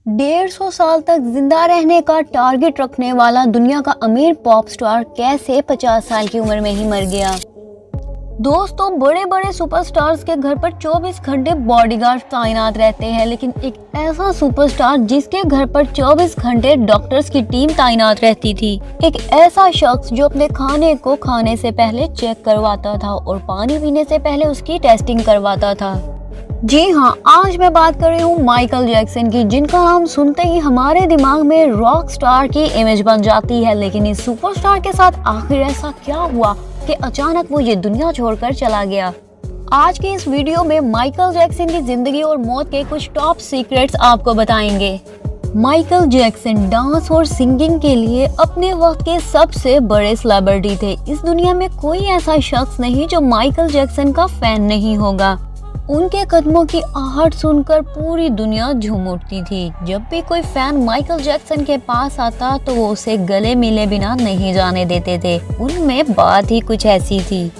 150 साल तक जिंदा रहने का टारगेट रखने वाला दुनिया का अमीर पॉप स्टार कैसे 50 साल की उम्र में ही मर गया। दोस्तों, बड़े बड़े सुपरस्टार्स के घर पर 24 घंटे बॉडीगार्ड तैनात रहते हैं, लेकिन एक ऐसा सुपरस्टार जिसके घर पर 24 घंटे डॉक्टर्स की टीम तैनात रहती थी, एक ऐसा शख्स जो अपने खाने को खाने से पहले चेक करवाता था और पानी पीने से पहले उसकी टेस्टिंग करवाता था। जी हाँ, आज मैं बात कर रही हूँ माइकल जैक्सन की, जिनका नाम सुनते ही हमारे दिमाग में रॉक स्टार की इमेज बन जाती है। लेकिन इस सुपरस्टार के साथ आखिर ऐसा क्या हुआ कि अचानक वो ये दुनिया छोड़कर चला गया। आज की इस वीडियो में माइकल जैक्सन की जिंदगी और मौत के कुछ टॉप सीक्रेट्स आपको बताएंगे। माइकल जैक्सन डांस और सिंगिंग के लिए अपने वक्त के सबसे बड़े सेलिब्रिटी थे। इस दुनिया में कोई ऐसा शख्स नहीं जो माइकल जैक्सन का फैन नहीं होगा। उनके कदमों की आहट सुनकर पूरी दुनिया झूम उठती थी। जब भी कोई फैन माइकल जैक्सन के पास आता तो वो उसे गले मिले बिना नहीं जाने देते थे। उनमें बात ही कुछ ऐसी थी।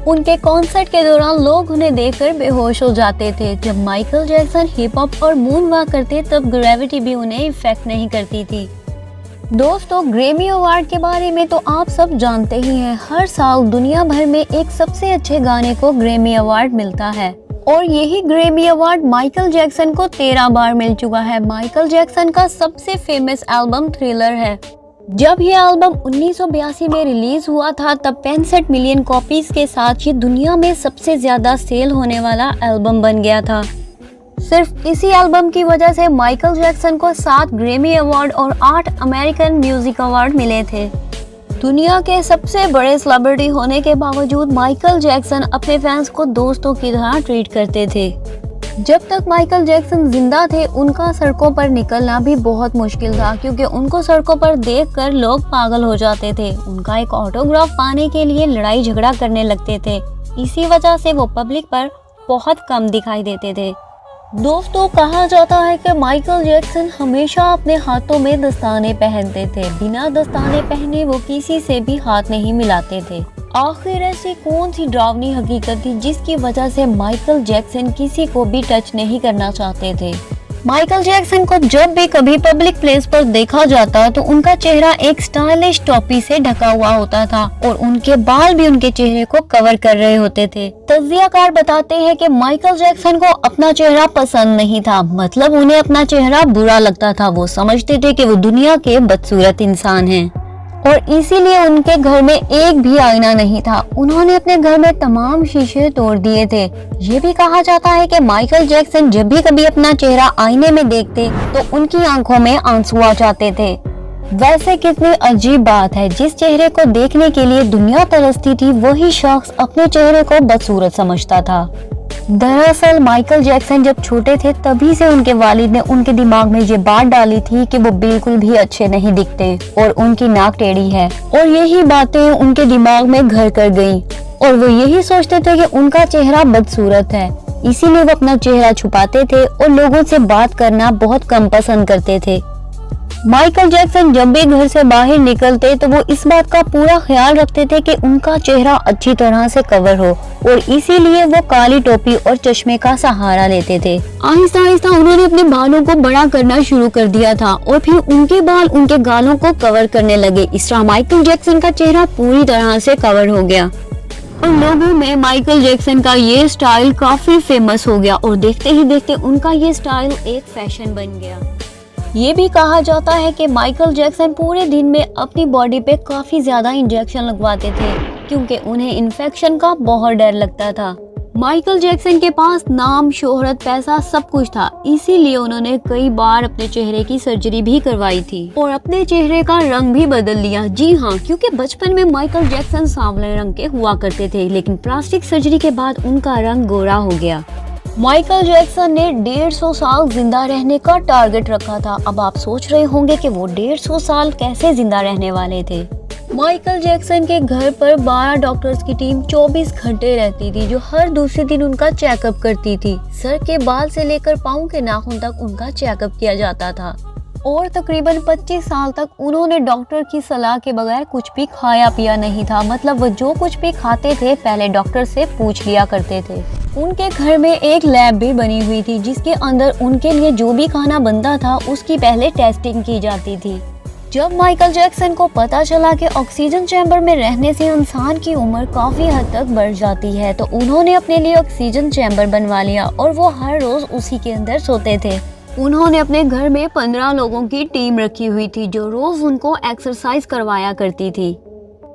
उनके कॉन्सर्ट के दौरान लोग उन्हें देखकर बेहोश हो जाते थे। जब माइकल जैक्सन हिप हॉप और मून वॉक करते तब ग्रेविटी भी उन्हें इफेक्ट नहीं करती थी। दोस्तों, ग्रैमी अवार्ड के बारे में तो आप सब जानते ही हैं। हर साल दुनिया भर में एक सबसे अच्छे गाने को ग्रैमी अवार्ड मिलता है और यही ग्रैमी अवार्ड माइकल जैक्सन को 13 बार मिल चुका है। माइकल जैक्सन का सबसे फेमस एल्बम थ्रिलर है। जब ये एल्बम 1982 में रिलीज हुआ था तब 65 मिलियन कॉपीज के साथ ये दुनिया में सबसे ज्यादा सेल होने वाला एल्बम बन गया था। सिर्फ इसी एल्बम की वजह से माइकल जैक्सन को 7 ग्रैमी अवार्ड और 8 अमेरिकन म्यूजिक अवार्ड मिले थे। दुनिया के सबसे बड़े सेलिब्रिटी होने के बावजूद माइकल जैक्सन अपने फैंस को दोस्तों की तरह ट्रीट करते थे। जब तक माइकल जैक्सन जिंदा थे उनका सड़कों पर निकलना भी बहुत मुश्किल था, क्योंकि उनको सड़कों पर देखकर लोग पागल हो जाते थे। उनका एक ऑटोग्राफ पाने के लिए लड़ाई झगड़ा करने लगते थे। इसी वजह से वो पब्लिक पर बहुत कम दिखाई देते थे। दोस्तों, कहा जाता है कि माइकल जैक्सन हमेशा अपने हाथों में दस्ताने पहनते थे। बिना दस्ताने पहने वो किसी से भी हाथ नहीं मिलाते थे। आखिर ऐसी कौन सी डरावनी हकीकत थी जिसकी वजह से माइकल जैक्सन किसी को भी टच नहीं करना चाहते थे। माइकल जैक्सन को जब भी कभी पब्लिक प्लेस पर देखा जाता तो उनका चेहरा एक स्टाइलिश टोपी से ढका हुआ होता था और उनके बाल भी उनके चेहरे को कवर कर रहे होते थे। तज्जियाकार बताते हैं कि माइकल जैक्सन को अपना चेहरा पसंद नहीं था, मतलब उन्हें अपना चेहरा बुरा लगता था। वो समझते थे कि वो दुनिया के बदसूरत इंसान हैं और इसीलिए उनके घर में एक भी आईना नहीं था। उन्होंने अपने घर में तमाम शीशे तोड़ दिए थे। ये भी कहा जाता है कि माइकल जैक्सन जब भी कभी अपना चेहरा आईने में देखते तो उनकी आंखों में आंसू आ जाते थे। वैसे कितनी अजीब बात है, जिस चेहरे को देखने के लिए दुनिया तरसती थी वही शख्स अपने चेहरे को बदसूरत समझता था। दरअसल माइकल जैक्सन जब छोटे थे तभी से उनके वालिद ने उनके दिमाग में ये बात डाली थी कि वो बिल्कुल भी अच्छे नहीं दिखते और उनकी नाक टेढ़ी है, और यही बातें उनके दिमाग में घर कर गईं और वो यही सोचते थे कि उनका चेहरा बदसूरत है। इसीलिए वो अपना चेहरा छुपाते थे और लोगों से बात करना बहुत कम पसंद करते थे। माइकल जैक्सन जब भी घर से बाहर निकलते तो वो इस बात का पूरा ख्याल रखते थे कि उनका चेहरा अच्छी तरह से कवर हो और इसीलिए वो काली टोपी और चश्मे का सहारा लेते थे। आहिस्ता आहिस्ता उन्होंने अपने बालों को बड़ा करना शुरू कर दिया था और फिर उनके बाल उनके गालों को कवर करने लगे। इस तरह माइकल जैक्सन का चेहरा पूरी तरह से कवर हो गया और लोगों में माइकल जैक्सन का ये स्टाइल काफी फेमस हो गया और देखते ही देखते उनका ये स्टाइल एक फैशन बन गया। ये भी कहा जाता है कि माइकल जैक्सन पूरे दिन में अपनी बॉडी पे काफी ज्यादा इंजेक्शन लगवाते थे, क्योंकि उन्हें इन्फेक्शन का बहुत डर लगता था। माइकल जैक्सन के पास नाम, शोहरत, पैसा सब कुछ था, इसीलिए उन्होंने कई बार अपने चेहरे की सर्जरी भी करवाई थी और अपने चेहरे का रंग भी बदल लिया। जी हाँ, क्योंकि बचपन में माइकल जैक्सन सांवले रंग के हुआ करते थे, लेकिन प्लास्टिक सर्जरी के बाद उनका रंग गोरा हो गया। माइकल जैक्सन ने 150 साल जिंदा रहने का टारगेट रखा था। अब आप सोच रहे होंगे कि वो 150 साल कैसे जिंदा रहने वाले थे। माइकल जैक्सन के घर पर 12 डॉक्टर्स की टीम 24 घंटे रहती थी, जो हर दूसरे दिन उनका चेकअप करती थी। सर के बाल से लेकर पाँव के नाखून तक उनका चेकअप किया जाता था और तकरीबन 25 साल तक उन्होंने डॉक्टर की सलाह के बगैर कुछ भी खाया पिया नहीं था। मतलब वो जो कुछ भी खाते थे पहले डॉक्टर से पूछ लिया करते थे। उनके घर में एक लैब भी बनी हुई थी जिसके अंदर उनके लिए जो भी खाना बनता था उसकी पहले टेस्टिंग की जाती थी। जब माइकल जैक्सन को पता चला कि ऑक्सीजन चैम्बर में रहने से इंसान की उम्र काफी हद तक बढ़ जाती है तो उन्होंने अपने लिए ऑक्सीजन चैम्बर बनवा लिया और वो हर रोज उसी के अंदर सोते थे। उन्होंने अपने घर में 15 लोगों की टीम रखी हुई थी जो रोज उनको एक्सरसाइज करवाया करती थी।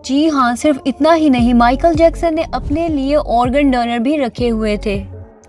जी हाँ, सिर्फ इतना ही नहीं, माइकल जैक्सन ने अपने लिए ऑर्गन डोनर भी रखे हुए थे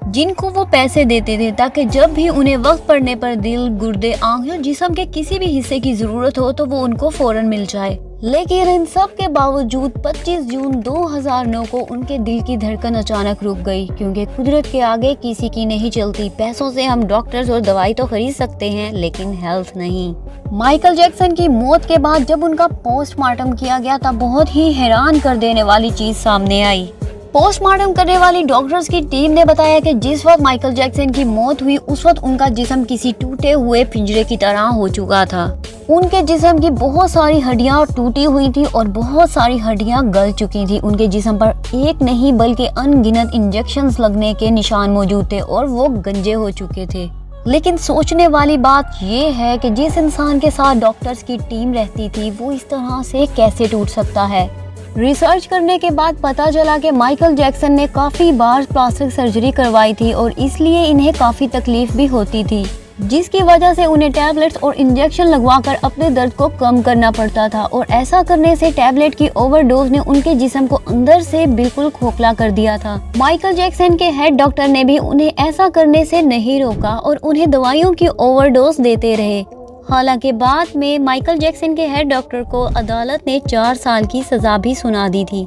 जिनको वो पैसे देते थे ताकि जब भी उन्हें वक्त पड़ने पर दिल, गुर्दे, आंखें, जिस्म के किसी भी हिस्से की जरूरत हो तो वो उनको फौरन मिल जाए। लेकिन इन सब के बावजूद 25 जून 2009 को उनके दिल की धड़कन अचानक रुक गई क्योंकि कुदरत के आगे किसी की नहीं चलती। पैसों से हम डॉक्टर्स और दवाई तो खरीद सकते हैं लेकिन हेल्थ नहीं। माइकल जैक्सन की मौत के बाद जब उनका पोस्टमार्टम किया गया तब बहुत ही हैरान कर देने वाली चीज सामने आई। पोस्टमार्टम करने वाली डॉक्टर्स की टीम ने बताया कि जिस वक्त माइकल जैक्सन की मौत हुई उस वक्त उनका जिस्म किसी टूटे हुए पिंजरे की तरह हो चुका था। उनके जिस्म की बहुत सारी हड्डियां टूटी हुई थी और बहुत सारी हड्डियां गल चुकी थी। उनके जिस्म पर एक नहीं बल्कि अनगिनत इंजेक्शंस लगने के निशान मौजूद थे और वो गंजे हो चुके थे। लेकिन सोचने वाली बात ये है कि जिस इंसान के साथ डॉक्टर्स की टीम रहती थी वो इस तरह से कैसे टूट सकता है। रिसर्च करने के बाद पता चला कि माइकल जैक्सन ने काफ़ी बार प्लास्टिक सर्जरी करवाई थी और इसलिए इन्हें काफ़ी तकलीफ भी होती थी जिसकी वजह से उन्हें टैबलेट्स और इंजेक्शन लगवाकर अपने दर्द को कम करना पड़ता था और ऐसा करने से टैबलेट की ओवरडोज ने उनके जिस्म को अंदर से बिल्कुल खोखला कर दिया था। माइकल जैक्सन के हेड डॉक्टर ने भी उन्हें ऐसा करने से नहीं रोका और उन्हें दवाइयों की ओवरडोज देते रहे। हालांकि बाद में माइकल जैक्सन के हेड डॉक्टर को अदालत ने 4 साल की सजा भी सुना दी थी।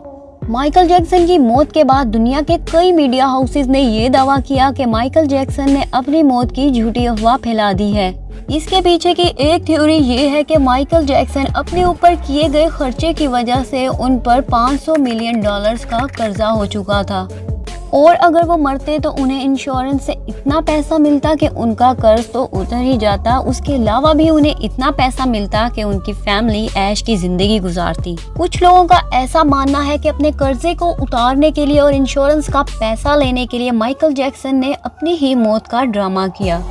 माइकल जैक्सन की मौत के बाद दुनिया के कई मीडिया हाउसेस ने ये दावा किया कि माइकल जैक्सन ने अपनी मौत की झूठी अफवाह फैला दी है। इसके पीछे की एक थ्योरी ये है कि माइकल जैक्सन अपने ऊपर किए गए खर्चे की वजह से उन पर $500 मिलियन का कर्जा हो चुका था और अगर वो मरते तो उन्हें इंश्योरेंस से इतना पैसा मिलता कि उनका कर्ज तो उतर ही जाता। उसके अलावा भी उन्हें इतना पैसा मिलता कि उनकी फैमिली ऐश की जिंदगी गुजारती। कुछ लोगों का ऐसा मानना है कि अपने कर्जे को उतारने के लिए और इंश्योरेंस का पैसा लेने के लिए माइकल जैक्सन ने अपनी ही मौत का ड्रामा किया।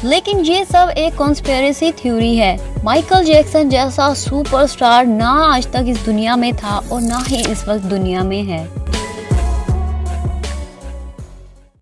लेकिन ये सब एक कॉन्स्पिरेसी थ्योरी है। माइकल जैक्सन जैसा सुपरस्टार ना आज तक इस दुनिया में था और ना ही इस वक्त दुनिया में है।